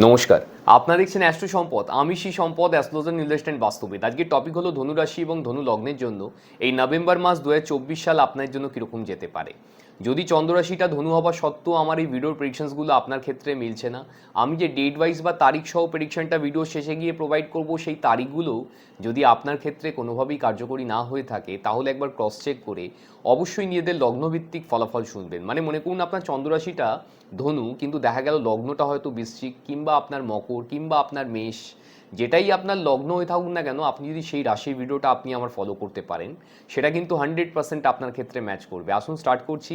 নমস্কার, আপনারা দেখছেন অ্যাস্ট্রো সম্পদ। আমি শ্রী সম্পদ, অ্যাস্ট্রোলজার নির্দেশন বাস্তবিক। আজকের টপিক হলো ধনুরাশি এবং ধনু লগ্নের জন্য এই নভেম্বর মাস 2024 সাল আপনার জন্য কীরকম যেতে পারে। যদি চন্দ্ররাশিটা ধনু হওয়া সত্ত্বেও আমার এই ভিডিওর প্রেডিকশনসগুলো আপনার ক্ষেত্রে মিলছে না, আমি যে ডেট ওয়াইজ বা তারিখ সহ প্রেডিকশনটা ভিডিও শেষে গিয়ে প্রোভাইড করব, সেই তারিখগুলো যদি আপনার ক্ষেত্রে কোনোভাবেই কার্যকরী না হয়ে থাকে, তাহলে একবার ক্রস চেক করে অবশ্যই নিজেদের লগ্নভিত্তিক ফলাফল শুনবেন। মানে মনে করুন আপনার চন্দ্ররাশিটা ধনু, কিন্তু দেখা গেল লগ্নটা হয়তো বৃশ্চিক কিংবা আপনার মকর কিংবা আপনার মেষ, যেটাই আপনার লগ্ন হয়ে থাকুক না কেন, আপনি যদি সেই রাশির ভিডিওটা আপনি আমার ফলো করতে পারেন, সেটা কিন্তু 100% আপনার ক্ষেত্রে ম্যাচ করবে। আসুন স্টার্ট করছি।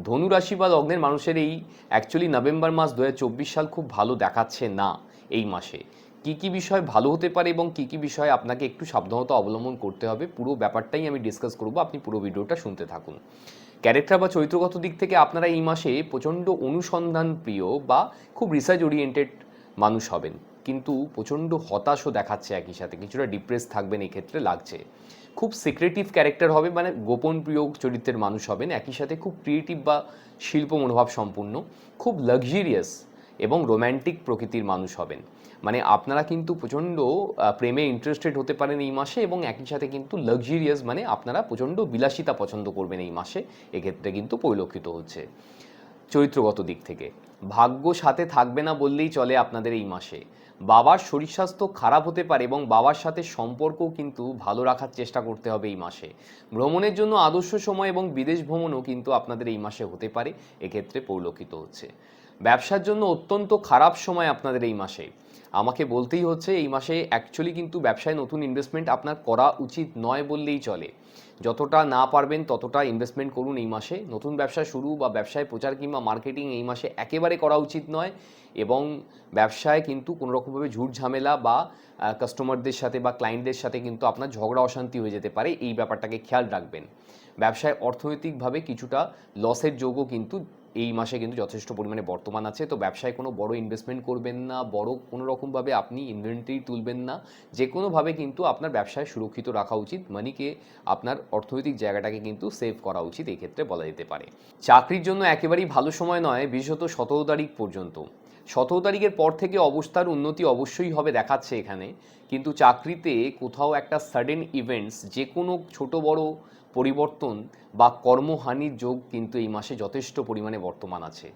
ধনু রাশি বা লগ্নের মানুষের এই অ্যাকচুয়ালি নভেম্বর মাস 2024 সাল খুব ভালো দেখাচ্ছে না। এই মাসে কী কী বিষয় ভালো হতে পারে এবং কী কী বিষয়ে আপনাকে একটু সাবধানতা অবলম্বন করতে হবে, পুরো ব্যাপারটাই আমি ডিসকাস করব। আপনি পুরো ভিডিওটা শুনতে থাকুন। ক্যারেক্টার বা চরিত্রগত দিক থেকে আপনারা এই মাসে প্রচণ্ড অনুসন্ধান প্রিয় বা খুব রিসার্চ ওরিয়েন্টেড মানুষ হবেন, কিন্তু প্রচণ্ড হতাশও দেখাচ্ছে, একই সাথে কিছুটা ডিপ্রেস থাকবেন এই ক্ষেত্রে লাগছে। খুব সিক্রেটিভ ক্যারেক্টার হবে, মানে গোপন প্রিয় চরিত্রের মানুষ হবেন, একই সাথে খুব ক্রিয়েটিভ বা শিল্প মনোভাব সম্পূর্ণ, খুব লাক্সারিয়াস এবং রোম্যান্টিক প্রকৃতির মানুষ হবেন। মানে আপনারা কিন্তু প্রচণ্ড প্রেমে ইন্টারেস্টেড হতে পারেন এই মাসে, এবং একই সাথে কিন্তু লাক্সারিয়াস মানে আপনারা প্রচণ্ড বিলাসিতা পছন্দ করবেন এই মাসে, এক্ষেত্রে কিন্তু পরিলক্ষিত হচ্ছে। চরিত্রগত দিক থেকে ভাগ্য সাথে থাকবে না বললেই চলে আপনাদের এই মাসে। বাবার শরীর স্বাস্থ্য খারাপ হতে পারে এবং বাবার সাথে সম্পর্কও কিন্তু ভালো রাখার চেষ্টা করতে হবে এই মাসে। ভ্রমণের জন্য আদর্শ সময় এবং বিদেশ ভ্রমণও কিন্তু আপনাদের এই মাসে হতে পারে, এক্ষেত্রে পরিলক্ষিত হচ্ছে। ব্যবসার জন্য অত্যন্ত খারাপ সময় আপনাদের এই মাসে। আমাকে বলতেই হচ্ছে, এই মাসে অ্যাকচুয়ালি কিন্তু ব্যবসায় নতুন ইনভেস্টমেন্ট আপনার করা উচিত নয় বললেই চলে। যতটা না পারবেন ততটা ইনভেস্টমেন্ট করুন এই মাসে। নতুন ব্যবসা শুরু বা ব্যবসায় প্রচার কিংবা মার্কেটিং এই মাসে একেবারে করা উচিত নয়, এবং ব্যবসায় কিন্তু কোনো রকমভাবে ঝুট ঝামেলা বা কাস্টমারদের সাথে বা ক্লায়েন্টদের সাথে কিন্তু আপনার ঝগড়া অশান্তি হয়ে যেতে পারে, এই ব্যাপারটাকে খেয়াল রাখবেন। ব্যবসায় অর্থনৈতিকভাবে কিছুটা লসের যোগও কিন্তু এই মাসে কিন্তু যথেষ্ট পরিমাণে বর্তমান আছে। তো ব্যবসায় কোনো বড় ইনভেস্টমেন্ট করবেন না, বড় কোনো রকমভাবে আপনি ইনভেন্টরি তুলবেন না। যে কোনোভাবে কিন্তু আপনার ব্যবসায় সুরক্ষিত রাখা উচিত, মানিকে আপনার অর্থনৈতিক জায়গাটাকে কিন্তু সেভ করা উচিত, এই ক্ষেত্রে বলা যেতে পারে। চাকরির জন্য একেবারেই ভালো সময় নয়, বিশেষত 17 তারিখ পর্যন্ত। 17 তারিখের পর থেকে অবস্থার উন্নতি অবশ্যই হবে দেখাচ্ছে এখানে, কিন্তু চাকরিতে কোথাও একটা সাডেন ইভেন্টস, যে কোনো ছোট বড় পরিবর্তন বা কর্মহানির যোগ কিন্তু এই মাসে যথেষ্ট পরিমাণে বর্তমান আছে।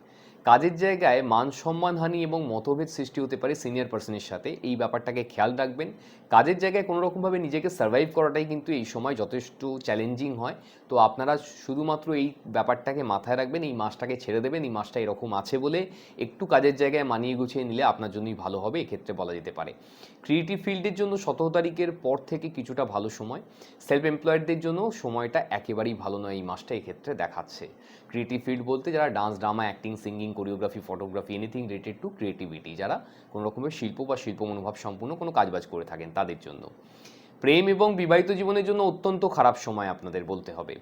কাজের জায়গায় মান সম্মানহানি এবং মতভেদ সৃষ্টি হতে পারে সিনিয়র পার্সনের সাথে, এই ব্যাপারটাকে খেয়াল রাখবেন। কাজের জায়গায় কোনো রকমভাবে নিজেকে সার্ভাইভ করাটাই কিন্তু এই সময় যথেষ্ট চ্যালেঞ্জিং হয়। তো আপনারা শুধুমাত্র এই ব্যাপারটাকে মাথায় রাখবেন, এই মাসটাকে ছেড়ে দেবেন, এই মাসটা এরকম আছে বলে একটু কাজের জায়গায় মানিয়ে গুছিয়ে নিলে আপনার জন্যই ভালো হবে, এক্ষেত্রে বলা যেতে পারে। ক্রিয়েটিভ ফিল্ডের জন্য 17 তারিখের পর থেকে কিছুটা ভালো সময়। সেলফ এমপ্লয়েডদের জন্য সময়টা একেবারেই ভালো নয় এই মাসটা, এক্ষেত্রে দেখাচ্ছে। ক্রিয়েটিভ ফিল্ড বলতে যারা dance, drama, acting, singing, choreography, photography, anything related to creativity, যারা কোনো রকমের শিল্প বা শিল্প মনোভাব সম্পূর্ণ কোনো কাজবাজ করে থাকেন তাদের জন্য। প্রেম এবং বিবাহিত জীবনের জন্য অত্যন্ত খারাপ সময় আপনাদের বলতে হবে।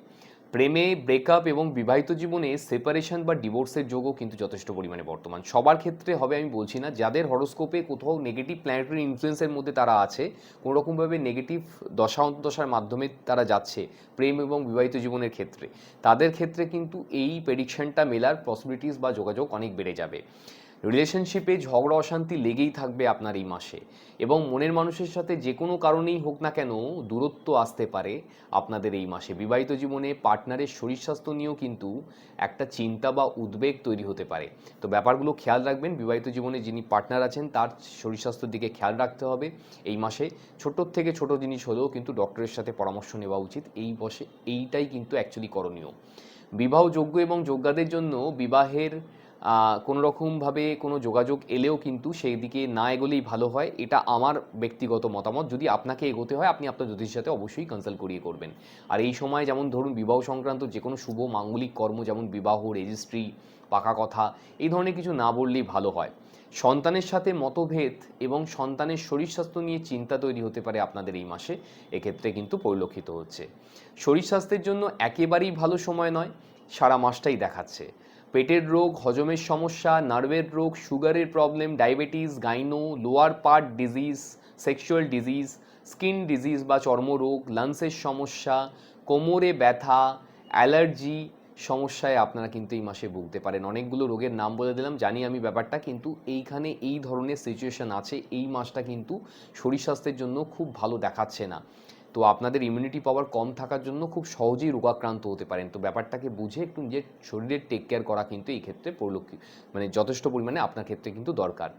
প্রেমে ব্রেকআপ এবং বিবাহিত জীবনে সেপারেশন বা ডিভোর্সের যোগও কিন্তু যথেষ্ট পরিমাণে বর্তমান। সবার ক্ষেত্রে হবে আমি বলছি না, যাদের হরোস্কোপে কোথাও নেগেটিভ প্ল্যানেটারি ইনফ্লুয়েন্সের মধ্যে তারা আছে, কোনো রকমভাবে নেগেটিভ দশা অন্তদশার মাধ্যমে তারা যাচ্ছে প্রেম এবং বিবাহিত জীবনের ক্ষেত্রে, তাদের ক্ষেত্রে কিন্তু এই প্রেডিকশনটা মেলার পসিবিলিটিস বা যোগাযোগ অনেক বেড়ে যাবে। রিলেশনশিপে ঝগড়া অশান্তি লেগেই থাকবে আপনার এই মাসে, এবং মনের মানুষের সাথে যে কোনো কারণেই হোক না কেন দূরত্ব আসতে পারে আপনাদের এই মাসে। বিবাহিত জীবনে পার্টনারের শরীর স্বাস্থ্য নিয়েও কিন্তু একটা চিন্তা বা উদ্বেগ তৈরি হতে পারে। তো ব্যাপারগুলো খেয়াল রাখবেন, বিবাহিত জীবনে যিনি পার্টনার আছেন তার শরীর স্বাস্থ্যের দিকে খেয়াল রাখতে হবে এই মাসে। ছোটোর থেকে ছোট জিনিস হলেও কিন্তু ডক্টরের সাথে পরামর্শ নেওয়া উচিত এই বসে, এইটাই কিন্তু অ্যাকচুয়ালি করণীয়। বিবাহযোগ্য এবং যোগ্যদের জন্য বিবাহের কোনো রকমভাবে কোনো যোগাযোগ এলেও কিন্তু সেই দিকে না এগোলেই ভালো হয়, এটা আমার ব্যক্তিগত মতামত। যদি আপনাকে এগোতে হয় আপনি আপনার জ্যোতিষের সাথে অবশ্যই কনসাল্ট করিয়ে করবেন। আর এই সময় যেমন ধরুন বিবাহ সংক্রান্ত যে কোনো শুভ মাঙ্গলিক কর্ম, যেমন বিবাহ, রেজিস্ট্রি, পাকা কথা, এই ধরনের কিছু না বললেই ভালো হয়। সন্তানের সাথে মতভেদ এবং সন্তানের শরীর স্বাস্থ্য নিয়ে চিন্তা তৈরি হতে পারে আপনাদের এই মাসে, এক্ষেত্রে কিন্তু পরিলক্ষিত হচ্ছে। শরীর স্বাস্থ্যের জন্য একেবারেই ভালো সময় নয়, সারা মাসটাই দেখাচ্ছে। পেটের রোগ, হজমের সমস্যা, নার্ভের রোগ, সুগারের problem, diabetes, gynae, lower part disease, sexual disease, skin disease বা চর্মরোগ, লাংসের সমস্যা, কোমরে ব্যথা, অ্যালার্জি, সমস্যায় আপনারা কিন্তু এই মাসে ভুগতে পারেন। অনেকগুলো রোগের নাম বলে দিলাম, জানি আমি ব্যাপারটা, কিন্তু এইখানে এই ধরনের সিচুয়েশন আছে। এই মাসটা কিন্তু শরীর স্বাস্থ্যের জন্য খুব ভালো দেখাচ্ছে না। তো আপনাদের ইমিউনিটি পাওয়ার কম থাকার জন্য খুব সহজেই রোগাক্রান্ত হতে পারেন। তো ব্যাপারটাকে বুঝে একটু নিজের শরীরের টেক কেয়ার করা কিন্তু এই ক্ষেত্রে মানে যথেষ্ট পরিমাণে আপনার ক্ষেত্রে কিন্তু দরকার।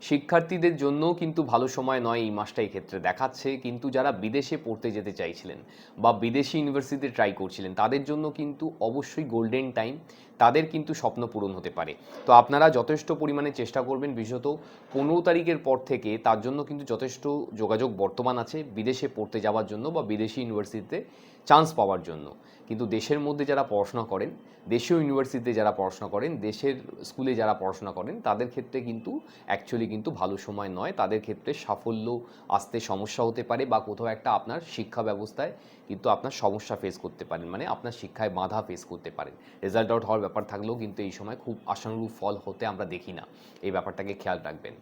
শিক্ষার্থীদের জন্যও কিন্তু ভালো সময় নয় এই মাসটা এই ক্ষেত্রে দেখাচ্ছে, কিন্তু যারা বিদেশে পড়তে যেতে চাইছিলেন বা বিদেশি ইউনিভার্সিটিতে ট্রাই করছিলেন তাদের জন্য কিন্তু অবশ্যই গোল্ডেন টাইম, তাদের কিন্তু স্বপ্ন পূরণ হতে পারে। তো আপনারা যথেষ্ট পরিমাণে চেষ্টা করবেন, বিশেষত 15 তারিখের পর থেকে তার জন্য কিন্তু যথেষ্ট যোগাযোগ বর্তমান আছে বিদেশে পড়তে যাওয়ার জন্য বা বিদেশি ইউনিভার্সিটিতে চান্স পাওয়ার জন্য। কিন্তু দেশের মধ্যে যারা পড়াশোনা করেন, দেশীয় ইউনিভার্সিটিতে যারা পড়াশোনা করেন, দেশের স্কুলে যারা পড়াশোনা করেন, তাদের ক্ষেত্রে কিন্তু অ্যাকচুয়ালি কিন্তু ভালো সময় নয়। তাদের ক্ষেত্রে সাফল্য আসতে সমস্যা হতে পারে বা কোথাও একটা আপনার শিক্ষা ব্যবস্থায় কিন্তু আপনার সমস্যা ফেস করতে পারেন, মানে আপনার শিক্ষায় বাধা ফেস করতে পারেন। রেজাল্ট আউট হওয়ার ব্যাপার থাকলেও কিন্তু এই সময় খুব আশানুরূপ ফল হতে আমরা দেখি না। এই ব্যাপারটাকে খেয়াল রাখবেন।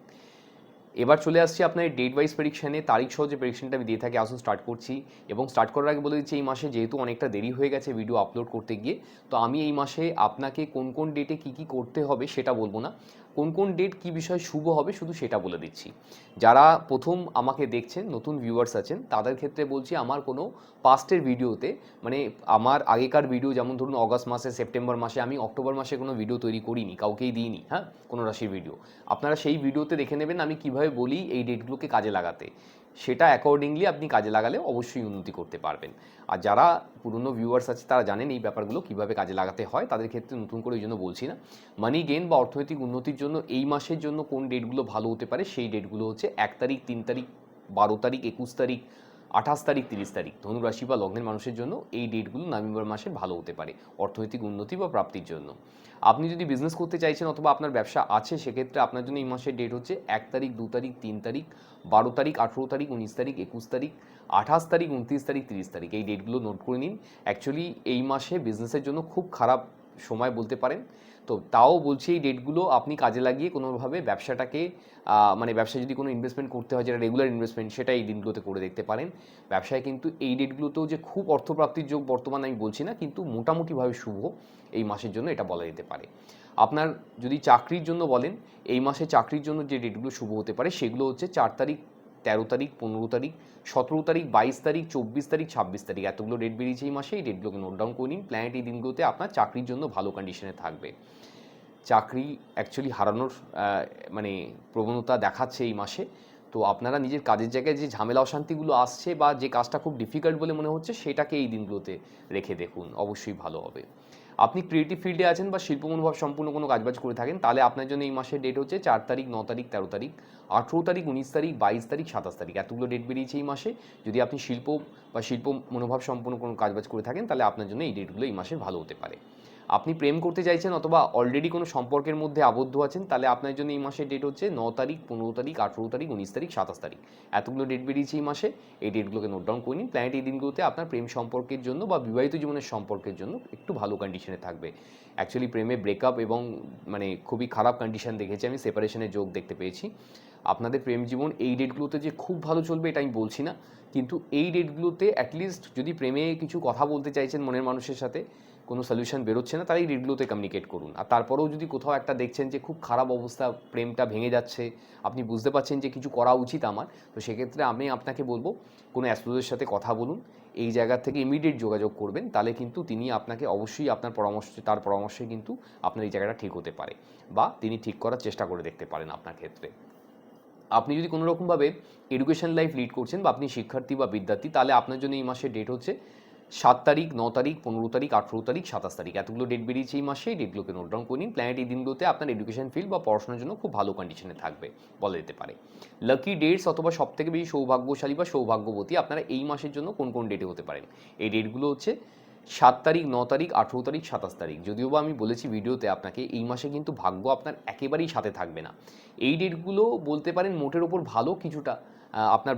এবার চলে আসছি আপনার ডেট ওয়াইজ প্রেডিকশানে। তারিখ সহ যে প্রেডিকশনটা আমি দিয়ে থাকি, আসুন স্টার্ট করছি। এবং স্টার্ট করার আগে বলে দিচ্ছি, এই মাসে যেহেতু অনেকটা দেরি হয়ে গেছে ভিডিও আপলোড করতে গিয়ে, তো আমি এই মাসে আপনাকে কোন কোন ডেটে কী কী করতে হবে সেটা বলবো না, কোন কোন ডেট কী বিষয় শুভ হবে শুধু সেটা বলে দিচ্ছি। যারা প্রথম আমাকে দেখছেন, নতুন ভিউয়ার্স আছেন, তাদের ক্ষেত্রে বলছি, আমার কোনো পাস্টের ভিডিওতে, মানে আমার আগেকার ভিডিও, যেমন ধরুন অগাস্ট মাসে, সেপ্টেম্বর মাসে, আমি অক্টোবর মাসে কোনো ভিডিও তৈরি করিনি, কাউকেই দিইনি, হ্যাঁ, কোনো রাশির ভিডিও। আপনারা সেই ভিডিওতে দেখে নেবেন আমি কীভাবে বলি এই ডেটগুলোকে কাজে লাগাতে, সেটা অ্যাকর্ডিংলি আপনি কাজে লাগালে অবশ্যই উন্নতি করতে পারবেন। আর যারা পুরনো ভিউয়ার্স আছে তারা জানেন এই ব্যাপারগুলো কীভাবে কাজে লাগাতে হয়, তাদের ক্ষেত্রে নতুন করে ওই জন্য বলছি না। মানি গেইন বা অর্থনৈতিক উন্নতির জন্য এই মাসের জন্য কোন ডেটগুলো ভালো হতে পারে, সেই ডেটগুলো হচ্ছে 1 তারিখ, 3 তারিখ, 12 তারিখ, 21 তারিখ, 28 তারিখ, 30 তারিখ। ধনুরাশি বা লগ্নের মানুষের জন্য এই ডেটগুলো নভেম্বর মাসে ভালো হতে পারে অর্থনৈতিক উন্নতি বা প্রাপ্তির জন্য। আপনি যদি বিজনেস করতে চাইছেন অথবা আপনার ব্যবসা আছে, সেক্ষেত্রে আপনার জন্য এই মাসের ডেট হচ্ছে 1 তারিখ, 2 তারিখ, 3 তারিখ, 12 তারিখ, 18 তারিখ, 19 তারিখ, 21 তারিখ, 28 তারিখ, 29 তারিখ, 30 তারিখ। এই ডেটগুলো নোট করে নিন। অ্যাকচুয়ালি এই মাসে বিজনেসের জন্য খুব খারাপ সময় বলতে পারেন। তো তাও বলছি, এই ডেটগুলো আপনি কাজে লাগিয়ে কোনোভাবে ব্যবসাটাকে, মানে ব্যবসায় যদি কোনো ইনভেস্টমেন্ট করতে হয় যেটা রেগুলার ইনভেস্টমেন্ট, সেটা এই দিনগুলোতে করে দেখতে পারেন। ব্যবসায় কিন্তু এই ডেটগুলোতেও যে খুব অর্থপ্রাপ্তির যোগ বর্তমানে আমি বলছি না, কিন্তু মোটামুটিভাবে শুভ এই মাসের জন্য এটা বলা যেতে পারে। আপনার যদি চাকরির জন্য বলেন, এই মাসে চাকরির জন্য যে ডেটগুলো শুভ হতে পারে সেগুলো হচ্ছে 4 তারিখ, 13 তারিখ, 15 তারিখ, 17 তারিখ, 22 তারিখ, 24 তারিখ, 26 তারিখ। এতগুলো ডেট বেরিয়েছে এই মাসে। এই ডেটগুলোকে নোট ডাউন করে নিন। প্ল্যানেট এই দিনগুলোতে আপনার চাকরির জন্য ভালো কন্ডিশনে থাকবে। চাকরি অ্যাকচুয়ালি হারানোর মানে প্রবণতা দেখাচ্ছে এই মাসে। তো আপনারা নিজের কাজের জায়গায় যে ঝামেলা অশান্তিগুলো আসছে বা যে কাজটা খুব ডিফিকাল্ট বলে মনে হচ্ছে, সেটাকে এই দিনগুলোতে রেখে দেখুন, অবশ্যই ভালো হবে। আপনি ক্রিয়েটিভ ফিল্ডে আছেন বা শিল্প মনোভাব সম্পূর্ণ কোনো কাজবাজ করে থাকেন, তাহলে আপনার জন্য এই মাসের ডেট হচ্ছে 4 তারিখ, 9 তারিখ, 13 তারিখ, 18 তারিখ, 19 তারিখ, 22 তারিখ, 27 তারিখ। এতগুলো ডেট বেরিয়েছে এই মাসে। যদি আপনি শিল্প বা শিল্প মনোভাব সম্পন্ন কোনো কাজবাজ করে থাকেন, তাহলে আপনার জন্য এই ডেটগুলো এই মাসে ভালো হতে পারে। আপনি প্রেম করতে চাইছেন অথবা অলরেডি কোনো সম্পর্কের মধ্যে আবদ্ধ আছেন, তাহলে আপনার জন্য এই মাসের ডেট হচ্ছে 9 তারিখ, 15 তারিখ, 18 তারিখ, 19 তারিখ, 27 তারিখ। এতগুলো ডেট বেরিয়েছে এই মাসে। এই ডেটগুলোকে নোট ডাউন করে নিন। প্ল্যানেট এই দিনগুলোতে আপনার প্রেম সম্পর্কের জন্য বা বিবাহিত জীবনের সম্পর্কের জন্য একটু ভালো কন্ডিশনে থাকবে। অ্যাকচুয়ালি প্রেমে ব্রেকআপ এবং মানে খুবই খারাপ কন্ডিশন দেখেছি আমি, সেপারেশনের যোগ দেখতে পেয়েছি। আপনাদের প্রেম জীবন এই ডেটগুলোতে যে খুব ভালো চলবে এটা আমি বলছি না, কিন্তু এই ডেটগুলোতে অ্যাটলিস্ট যদি প্রেমে কিছু কথা বলতে চাইছেন মনের মানুষের সাথে, কোনো সলিউশন বেরোচ্ছে না, তাহলে এই ডেটগুলোতে কমিউনিকেট করুন। আর তারপরেও যদি কোথাও একটা দেখছেন যে খুব খারাপ অবস্থা, প্রেমটা ভেঙে যাচ্ছে, আপনি বুঝতে পারছেন যে কিছু করা উচিত আমার, তো সেক্ষেত্রে আমি আপনাকে বলবো কোনো অ্যাস্ট্রোলজারের সাথে কথা বলুন। এই জায়গা থেকে ইমিডিয়েট যোগাযোগ করবেন, তাহলে কিন্তু তিনি আপনাকে অবশ্যই তার পরামর্শে কিন্তু আপনার এই জায়গাটা ঠিক হতে পারে বা তিনি ঠিক করার চেষ্টা করে দেখতে পারেন আপনার ক্ষেত্রে। আপনি যদি কোনো রকমভাবে এডুকেশন লাইফ লিড করছেন বা আপনি শিক্ষার্থী বা বিদ্যার্থী, তাহলে আপনার জন্য এই মাসের ডেট হচ্ছে 7 তারিখ, 9 তারিখ, 15 তারিখ, 18 তারিখ, 27 তারিখ। এতগুলো ডেট বেরিয়েছে এই মাসে। এই ডেটগুলোকে নোট ডাউন করে নিন। প্ল্যানেট এই দিনগুলোতে আপনার এডুকেশন ফিল্ড বা পড়াশোনার জন্য খুব ভালো কন্ডিশনে থাকবে বলা যেতে পারে। লাকি ডেটস অথবা সবথেকে বেশি সৌভাগ্যশালী বা সৌভাগ্যবতী আপনারা এই মাসের জন্য কোন কোন ডেটে হতে পারেন, এই ডেটগুলো হচ্ছে 7 তারিখ, 9 তারিখ, 18 তারিখ, 27 তারিখ। যদিও বা আমি বলেছি ভিডিওতে আপনাকে, এই মাসে কিন্তু ভাগ্য আপনার একেবারেই সাথে থাকবে না। এই ডেটগুলো বলতে পারেন মোটের ওপর ভালো কিছুটা, আপনার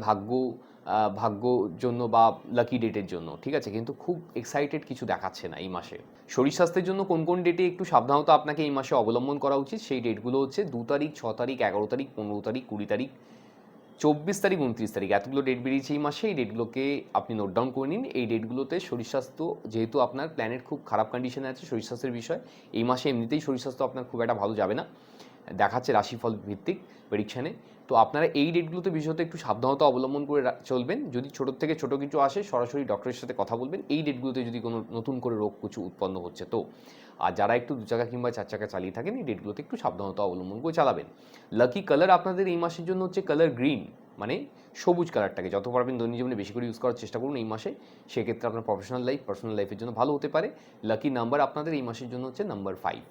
ভাগ্যর জন্য বা লাকি ডেটের জন্য, ঠিক আছে, কিন্তু খুব এক্সাইটেড কিছু দেখাচ্ছে না এই মাসে। শরীর স্বাস্থ্যের জন্য কোন কোন ডেটে একটু সাবধানতা আপনাকে এই মাসে অবলম্বন করা উচিত, সেই ডেটগুলো হচ্ছে 2 তারিখ, 6 তারিখ, 11 তারিখ, 15 তারিখ, 20 তারিখ, 24 তারিখ 29 তারিখ এতগুলো ডেট বেরিয়েছে এই মাসে। এই ডেটগুলোকে আপনি নোট ডাউন করে নিন। এই ডেটগুলোতে শরীর স্বাস্থ্য, যেহেতু আপনার প্ল্যানেট খুব খারাপ কন্ডিশনে আছে শরীর স্বাস্থ্যের বিষয়, এই মাসে এমনিতেই শরীর স্বাস্থ্য আপনার খুব একটা ভালো যাবে না, দেখাচ্ছে রাশিফল ভিত্তিক প্রেডিকশানে। তো আপনারা এই ডেটগুলোতে বিশেষত একটু সাবধানতা অবলম্বন করে চলবেন। যদি ছোটোর থেকে ছোটো কিছু আসে সরাসরি ডক্টরের সাথে কথা বলবেন, এই ডেটগুলোতে যদি কোনো নতুন করে রোগ কিছু উৎপন্ন হচ্ছে তো। আর যারা একটু 2 চাকা কিংবা 4 চাকা চালিয়ে থাকেন, এই ডেটগুলোতে একটু সাবধানতা অবলম্বন করে চালাবেন। লাকি কালার আপনাদের এই মাসের জন্য হচ্ছে কালার গ্রিন, মানে সবুজ কালারটাকে যত পারবেন দৈনিক জীবনে বেশি করে ইউজ করার চেষ্টা করুন এই মাসে। সেক্ষেত্রে আপনার প্রফেশনাল লাইফ, পার্সোনাল লাইফের জন্য ভালো হতে পারে। লাকি নাম্বার আপনাদের এই মাসের জন্য হচ্ছে নাম্বার 5।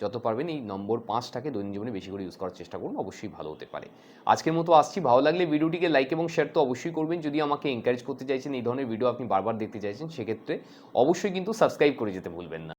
যত পারবেন এই নম্বর 5টাকে দৈনিক জীবনে বেশি করে ইউজ করার চেষ্টা করুন, অবশ্যই ভালো হতে পারে। আজকের মতো আসছি। ভালো লাগলে ভিডিওটিকে লাইক এবং শেয়ার তো অবশ্যই করবেন। যদি আমাকে এনকারেজ করতে চাইছেন, এই ধরনের ভিডিও আপনি বারবার দেখতে চাইছেন, সেক্ষেত্রে অবশ্যই কিন্তু সাবস্ক্রাইব করে যেতে ভুলবেন না।